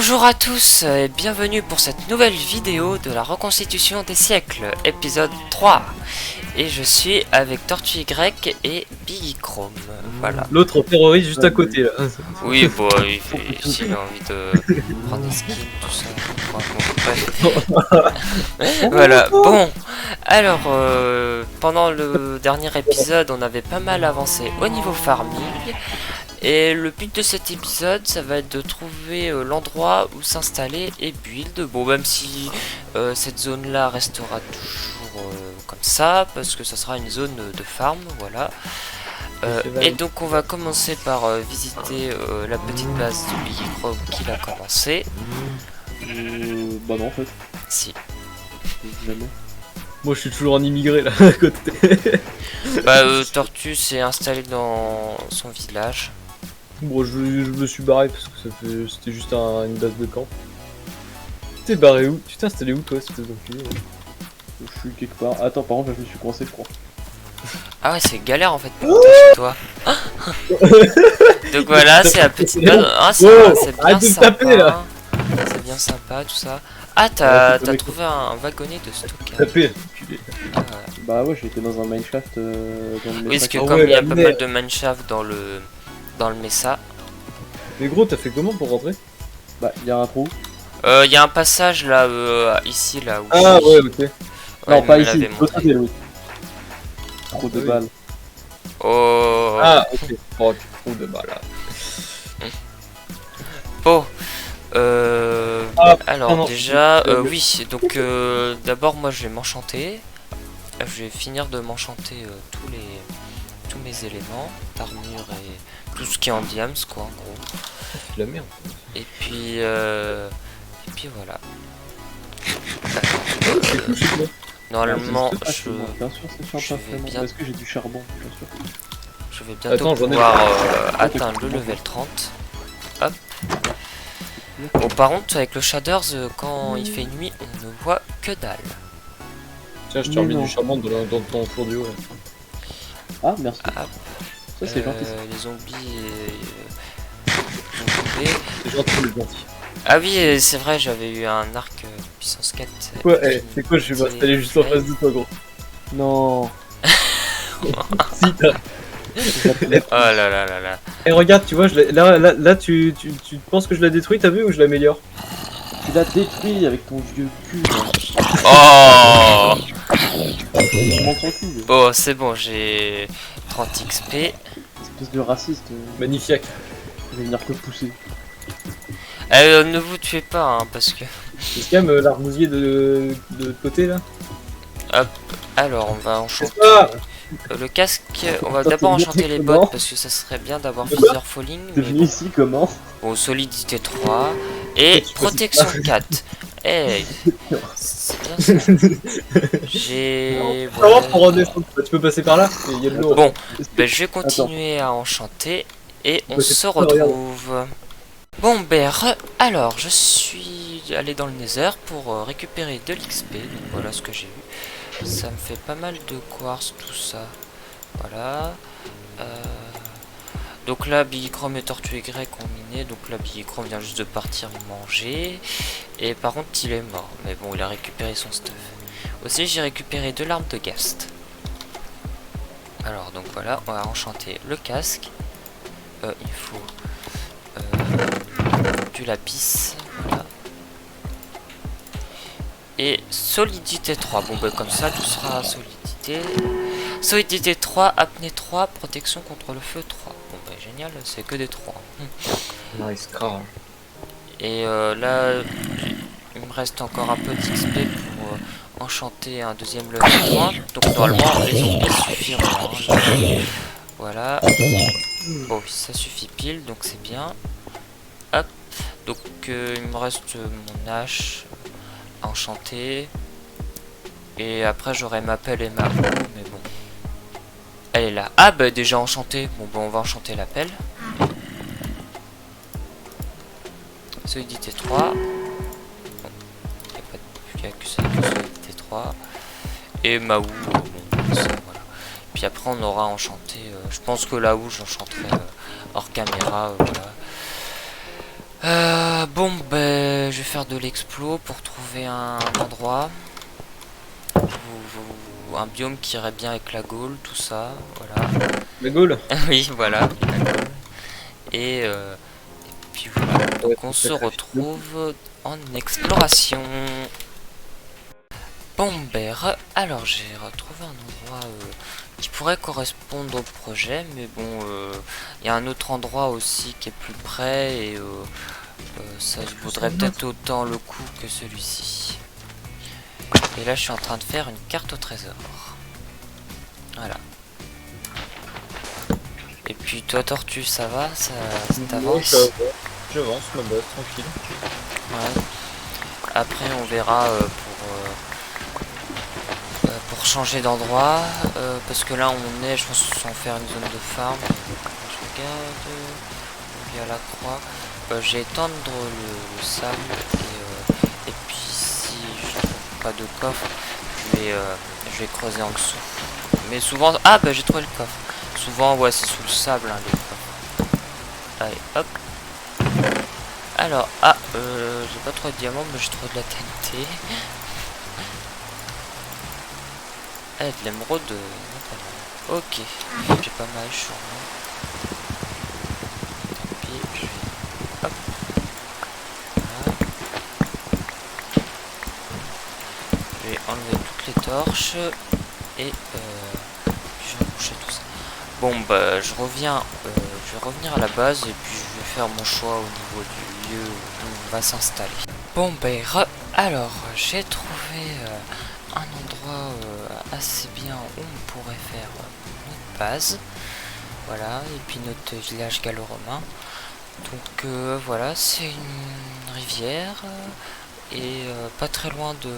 Bonjour à tous et bienvenue pour cette nouvelle vidéo de la reconstitution des siècles, épisode 3. Et je suis avec Tortue Y et Biggy Chrome, voilà. L'autre terroriste juste à côté là. Oui, bon, s'il a envie de prendre des skins, tout ça. Bon, bref. Voilà, bon. Alors, pendant le dernier épisode, on avait pas mal avancé au niveau farming. Et le but de cet épisode, ça va être de trouver l'endroit où s'installer et build. Bon, même si cette zone-là restera toujours comme ça, parce que ça sera une zone de farm, voilà. Et donc on va commencer par visiter la petite base de Biggy Chrome qu'il a commencé. Bah non en fait. Si. Jamais. Moi je suis toujours en immigré là à côté. Bah Tortue s'est installé dans son village. Bon je me suis barré parce que c'était juste une base de camp. Tu t'es barré où? Tu t'es installé où toi espèce d'enculé? Je suis quelque part. Attends, par contre, là, je me suis coincé, je crois. Ah ouais, c'est galère en fait pour monter chez toi. Donc voilà, c'est la petite base. Ah, c'est bien arrête de me sympa. taper, là. C'est bien sympa tout ça. Ah, t'as Ouais, trouvé un wagonnet de stockage. Tapé, enculé. Ah, ouais. Bah ouais, j'ai été dans un mineshaft dans le Oui, parce que Ah comme ouais, il y a la pas merde. mal de mineshaft dans le Mesa, Mais gros t'as fait comment pour rentrer? Bah, il y a un trou. il y a un passage là, ici là où. Ah ouais ok. Ouais, non, il pas me ici, l'avait l'autre montré. côté, l'autre. Trop de Oui. balles. Oh. Ah ok. Oh trop de balles là. Bon. Ah, Alors non. déjà, oui. Donc d'abord moi je vais m'enchanter. Je vais finir de m'enchanter tous mes éléments, armure et tout ce qui est en diams quoi en gros. C'est de la merde. Et puis voilà. C'est cool chez toi. Normalement Ah, c'est moi. Bien sûr, c'est je sympa, vais vraiment. bien- Est-ce que j'ai du charbon? Bien sûr. je vais bientôt Attends, j'en ai- pouvoir atteindre le level 30. Hop. Bon par contre avec le shaders quand il fait nuit on ne voit que dalle. Tiens je t'ai Mais remis non. du charbon dans ton four du haut là. Ah, merci. Ah, Ça, c'est gentil. les zombies sont tombés. C'est gentil mais gentil. Ah oui c'est vrai j'avais eu un arc puissance 4. Ouais, c'est quoi, je vais m'installer juste en face de toi, gros. Non. Si, t'as. Oh là là là là. Et regarde, tu vois, là tu penses que je la détruis, t'as vu, ou je l'améliore? Tu l'as détruit avec ton vieux cul. Là. Oh Tu montes ton cul. bon c'est bon j'ai 30 XP. Espèce de raciste. Magnifique. Je vais venir te pousser. Ne vous tuez pas hein, parce que... C'est quand même l'arbousier de côté là. Alors on va enchanter C'est ça. le casque. On va Toi, d'abord t'es enchanter venu les comment bottes parce que ça serait bien d'avoir De Feather Falling. T'es Mais venu ici comment? bon solidité 3 et Tu peux- protection 4. Eh c'est bien ça. J'ai... Comment pour redescendre? Tu peux passer par là. Il y a de l'eau. Bon, ben, je vais continuer à enchanter et on Ouais, c'est se pas regarde. retrouve. Bon ben, alors je suis allé dans le Nether pour récupérer de l'XP, donc voilà ce que j'ai eu. Ça me fait pas mal de quartz, tout ça. Voilà. Donc là, Biggy Chrome et Tortue Y ont miné, donc là Biggy Chrome vient juste de partir manger. Et par contre il est mort, mais bon il a récupéré son stuff. Aussi j'ai récupéré de l'arme de Ghast. Alors donc voilà, on va enchanter le casque. Il faut du lapis, voilà. Et solidité 3. Bon bah comme ça tout sera solidité. Solidité 3, apnée 3, protection contre le feu 3. Bon bah génial, c'est que des 3. Nice car. Et là, il me reste encore un peu d'XP pour enchanter un deuxième level 3. Donc normalement les zombies suffiront. Hein. Voilà. Bon, ça suffit pile, donc c'est bien. Hop. Donc il me reste mon hache à enchanter. Et après j'aurai ma pelle et ma houe, mais bon. Elle est là. Ah bah déjà enchantée. Bon bah on va enchanter la pelle. Solidité 3. Bon, il n'y a que ça, que solidité 3. Et ma houe, bon, ça, voilà. Puis après on aura enchanté. Je pense que là où j'enchanterai hors caméra, voilà. Bon, ben, je vais faire de l'explo pour trouver un endroit. Un biome qui irait bien avec la Gaule, tout ça, voilà. La Gaule. Oui, voilà, la Gaule. Et puis voilà, donc on se retrouve en exploration. Bon, ben, alors j'ai retrouvé un endroit qui pourrait correspondre au projet, mais bon, il y a un autre endroit aussi qui est plus près et ça vaudrait peut-être autant le coup que celui-ci. Et là, je suis en train de faire une carte au trésor. Voilà. Et puis toi, Tortue, ça va? Ça t'avance? J'avance ma base, tranquille. Ouais. Après, on verra pour changer d'endroit. Parce que là, on est, je pense, sans faire une zone de farm. Je regarde. Via la croix. J'ai étendre le sable. Et puis, si je trouve pas de coffre, je vais creuser en dessous. Mais souvent... Ah, bah j'ai trouvé le coffre. Souvent, ouais, c'est sous le sable, hein, les coffres. Allez, hop. Alors, j'ai pas trop de diamants, mais j'ai trop de la TNT. Ah, de l'émeraude, notamment. Ok, j'ai pas mal sur moi. Tant pis, je vais... Hop. Voilà. Je vais enlever toutes les torches. Et je vais boucher tout ça. Bon, bah, je vais revenir à la base et puis je vais faire mon choix au niveau du lieu où on va s'installer. Bon, bah, alors, j'ai trouvé un endroit assez bien où on pourrait faire notre base. Voilà, et puis notre village gallo-romain. Donc, voilà, c'est une rivière et pas très loin de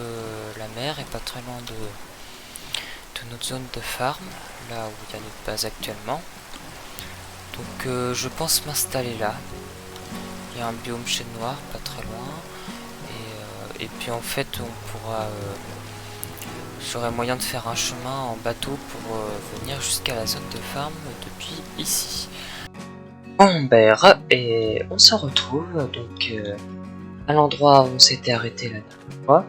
la mer et pas très loin de notre zone de farm, là où il y a notre base actuellement. Donc je pense m'installer là. Il y a un biome chêne noir pas très loin. Et puis en fait on pourra... j'aurai moyen de faire un chemin en bateau pour venir jusqu'à la zone de farm depuis ici. Bon ben et on se retrouve donc à l'endroit où on s'était arrêté la dernière fois.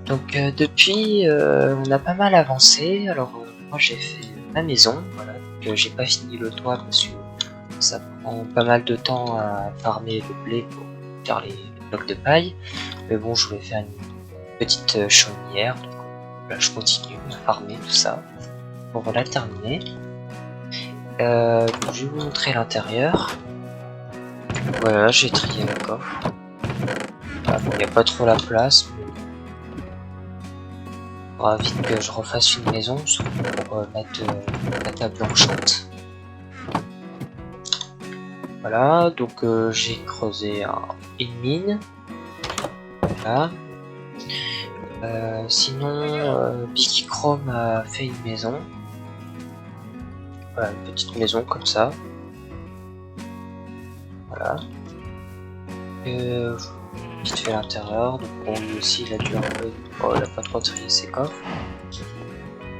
Donc depuis, on a pas mal avancé. Alors moi j'ai fait ma maison, voilà. Donc j'ai pas fini le toit parce que ça prend pas mal de temps à farmer le blé pour faire les blocs de paille. Mais bon, je voulais faire une petite chaumière. Donc là, je continue à farmer tout ça pour la terminer. Je vais vous montrer l'intérieur. Voilà, j'ai trié le coffre. Ah, bon, il n'y a pas trop la place. Vite que je refasse une maison pour mettre la table blanchante. Voilà, donc j'ai creusé une mine. Voilà. Sinon, Biki Chrome a fait une maison. Voilà, une petite maison comme ça. Voilà. Vite fait l'intérieur, donc bon, lui aussi il a dû un peu... Oh, il a pas trop trié ses coffres.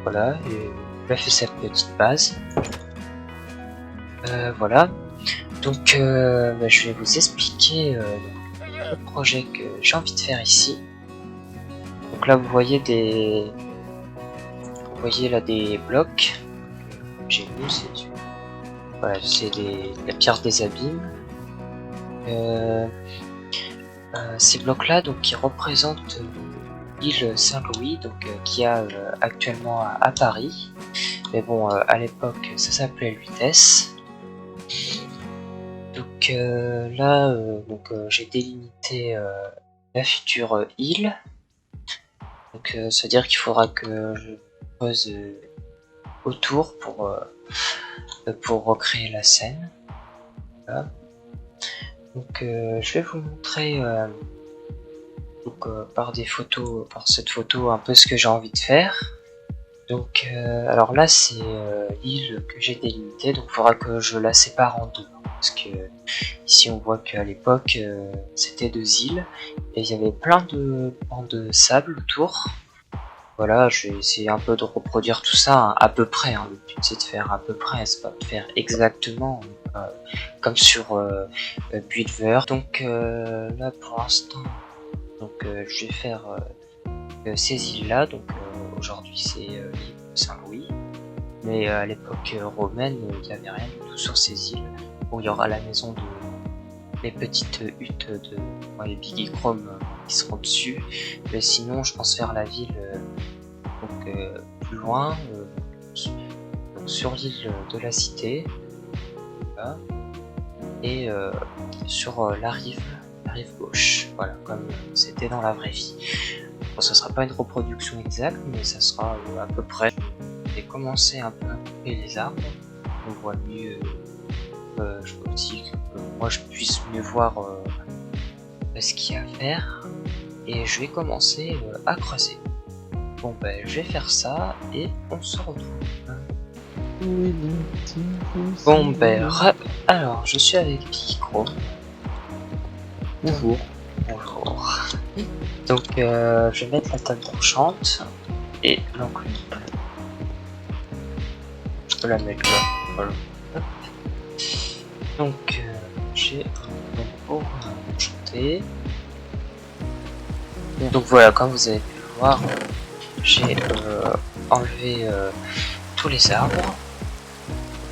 Voilà, et il a fait sa petite base. Voilà. Donc bah, je vais vous expliquer le projet que j'ai envie de faire ici. Donc là vous voyez là des blocs. J'ai vu, c'est voilà, c'est la pierre des abîmes. Ces blocs là donc qui représentent l'île Saint-Louis, donc qui a actuellement à Paris, mais bon à l'époque ça s'appelait Lutèce. Donc là j'ai délimité la future île, donc ça veut dire qu'il faudra que je pose autour pour recréer la scène. Voilà. Donc je vais vous montrer par cette photo un peu ce que j'ai envie de faire. Donc alors là c'est l'île que j'ai délimitée, donc il faudra que je la sépare en deux, parce que ici on voit qu'à l'époque c'était deux îles et il y avait plein de bancs de sable autour. voilà, je vais essayer un peu de reproduire tout ça hein, à peu près. Hein. Le but c'est de faire à peu près, c'est pas de faire exactement comme sur Builder. Donc là pour l'instant, donc je vais faire ces îles là. Donc aujourd'hui c'est l'île de Saint-Louis, mais à l'époque romaine il n'y avait rien du tout sur ces îles. Bon, il y aura la maison de les petites huttes de les Biggie Chrome qui seront dessus, mais sinon je pense faire la ville donc plus loin, donc sur l'île de la Cité, voilà, et sur la rive gauche, voilà, comme c'était dans la vraie vie. Bon, ça sera pas une reproduction exacte, mais ça sera à peu près. Je vais commencer un peu à couper les arbres, on voit mieux. Je peux aussi que moi je puisse mieux voir ce qu'il y a à faire, et je vais commencer à creuser. Bon ben je vais faire ça et on se retrouve. Bon ben alors je suis avec Pico. Bonjour. Bonjour. Donc je vais mettre la table d'enchante et l'enclume. Je peux la mettre là. Voilà. Donc j'ai pour enchanter. Donc voilà, comme vous avez pu le voir, j'ai enlevé tous les arbres.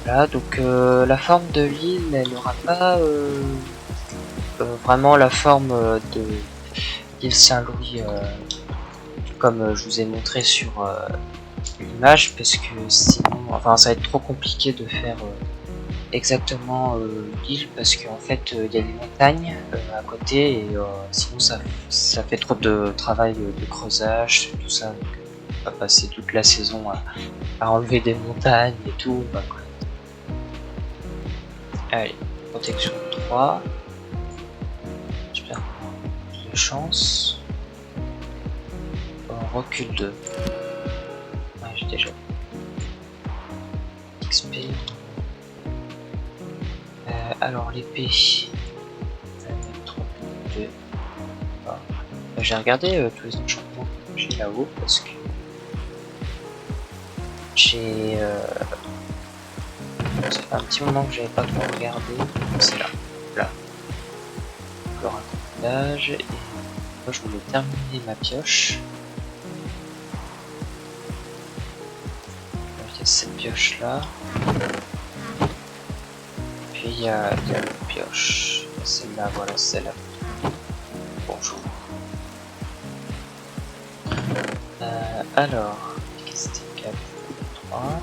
Voilà, donc la forme de l'île, elle n'aura pas vraiment la forme de l'île Saint-Louis comme je vous ai montré sur l'image, parce que sinon, enfin ça va être trop compliqué de faire exactement l'île, parce qu'en fait il y a des montagnes à côté, et sinon ça fait trop de travail de creusage, tout ça, donc on va passer toute la saison à enlever des montagnes et tout. Bah, quoi. Allez, protection 3, j'espère qu'on a plus de chance. On recule 2. Ouais, j'ai déjà XP. Alors l'épée, j'ai regardé tous les enchantements que j'ai là-haut, parce que j'ai ça fait un petit moment que j'avais pas trop regardé. C'est là le raccordage, et moi je voulais terminer ma pioche. Il y a cette pioche là. Puis il y a une pioche, celle-là, voilà, celle-là. Bonjour. Alors, ST4, 3.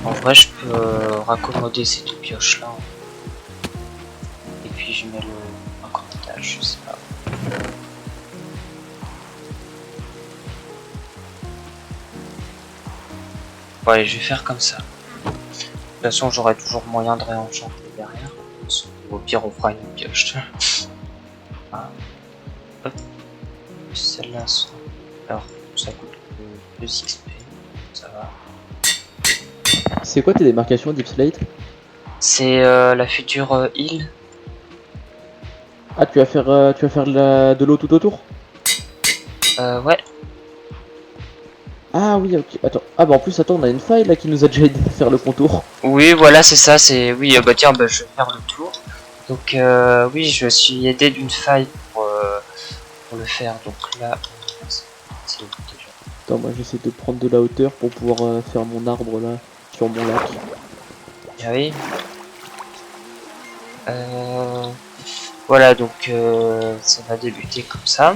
En vrai, je peux raccommoder ces deux pioches-là. Et puis je mets le raccordage, je sais pas. Bon, allez, je vais faire comme ça. De toute façon, j'aurai toujours moyen de réenchanter derrière. Au pire, on fera une pioche. Voilà. Hop. Celle-là, alors ça coûte 2 XP. Ça va. C'est quoi tes démarcations Deep Slate? C'est la future île. Ah, tu vas faire de l'eau tout autour? Ouais. Ah oui, ok, attends. Ah bah en plus, attends, on a une faille là qui nous a déjà aidé à faire le contour. Oui, voilà, c'est ça, c'est... Oui, bah tiens, bah, je vais faire le tour. Donc, oui, je suis aidé d'une faille pour le faire. Donc là, c'est le but déjà. Attends, moi j'essaie de prendre de la hauteur pour pouvoir faire mon arbre là, sur mon lac. Ah oui. Voilà, donc ça va débuter comme ça.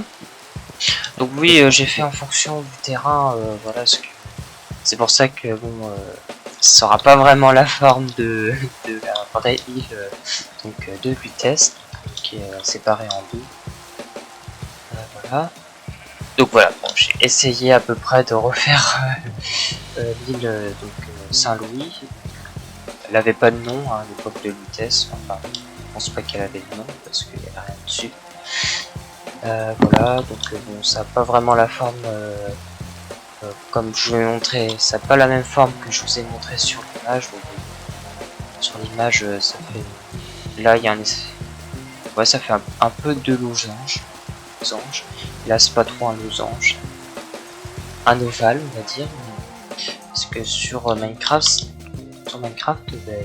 Donc oui, j'ai fait en fonction du terrain, voilà, c'est pour ça que bon, ça aura pas vraiment la forme de la vraie île, donc de vitesse, qui est séparée en deux. Voilà. Donc voilà, bon, j'ai essayé à peu près de refaire l'île Saint-Louis. Elle avait pas de nom hein, à l'époque de vitesse, enfin, je pense pas qu'elle avait de nom parce qu'il n'y avait rien dessus. Voilà, donc bon, ça n'a pas vraiment la forme comme je vous ai montré, ça n'a pas la même forme que je vous ai montré sur l'image. Sur l'image, ça fait. Là, il y a un effet. Ouais, ça fait un peu de losange. Là, c'est pas trop un losange. Un ovale, on va dire. Parce que sur Minecraft,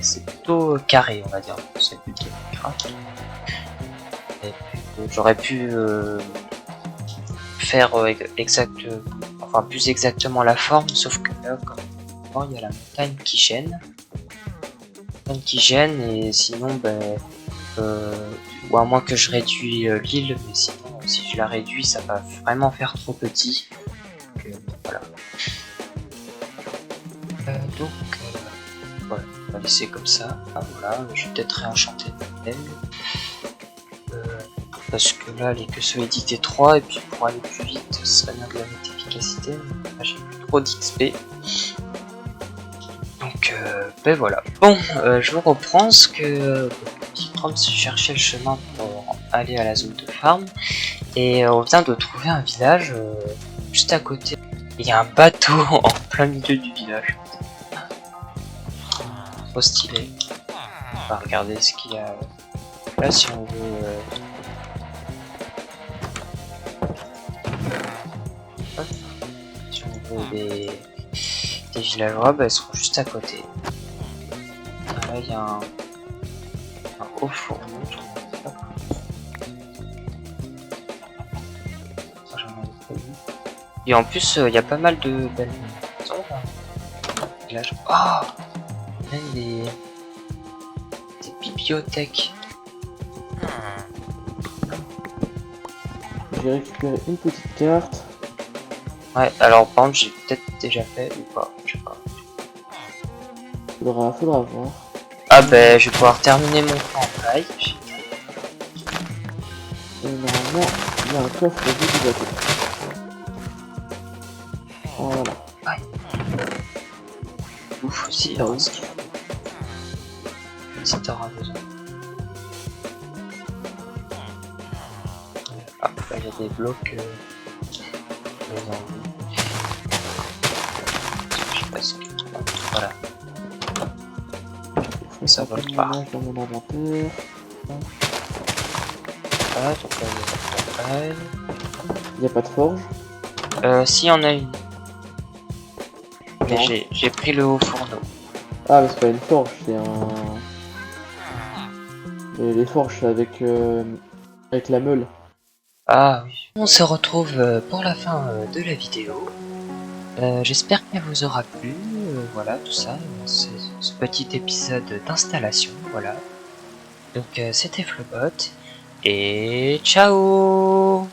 c'est plutôt carré, on va dire. C'est le but de Minecraft. Et puis, j'aurais pu faire plus exactement la forme, sauf que là, comme il y a la montagne qui gêne. Et sinon, ou à moins que je réduis l'île, mais sinon, si je la réduis, ça va vraiment faire trop petit. Donc, voilà. Voilà, on va laisser comme ça. Ah, voilà, je vais peut-être réenchanter le thème. Parce que là, les que sont édité 3, et puis pour aller plus vite, ce serait bien de la mettre efficacité. Là, j'ai plus trop d'XP. Donc, voilà. Bon, je vous reprends parce que petit Trump cherchait le chemin pour aller à la zone de farm. Et on vient de trouver un village juste à côté. Il y a un bateau en plein milieu du village. Trop stylé. On va regarder ce qu'il y a là si on veut. Si on veut des villageois, ils seront juste à côté. Ah, là il y a un haut fourneau, je trouve ça. Ça, j'en avais pas vu. Et en plus il y a pas mal de belles maisons là. Village. Oh, même des bibliothèques. J'ai récupéré une petite carte. Ouais, alors par contre j'ai peut-être déjà fait ou pas, je sais pas. Faudra voir. Ah ben je vais pouvoir terminer mon campagne. Et normalement, il y a un coffre au bout du bateau. Voilà. Ouf aussi, Ah hein, oui. ce qu'il faut. Si t'auras besoin. Ah, là il y a des blocs. Je sais pas ce que. Voilà. Ça vole pas. Dans mon inventaire. Ah, donc là il y a Il n'y a pas de forge. si y en a une. Mais Non. j'ai pris le haut fourneau. Ah, mais c'est pas une forge, c'est un. Les forges, c'est avec la meule. Ah oui. On se retrouve pour la fin de la vidéo. J'espère qu'elle vous aura plu. Voilà, tout ça. Ce petit épisode d'installation. Voilà. Donc c'était Flobot. Et ciao!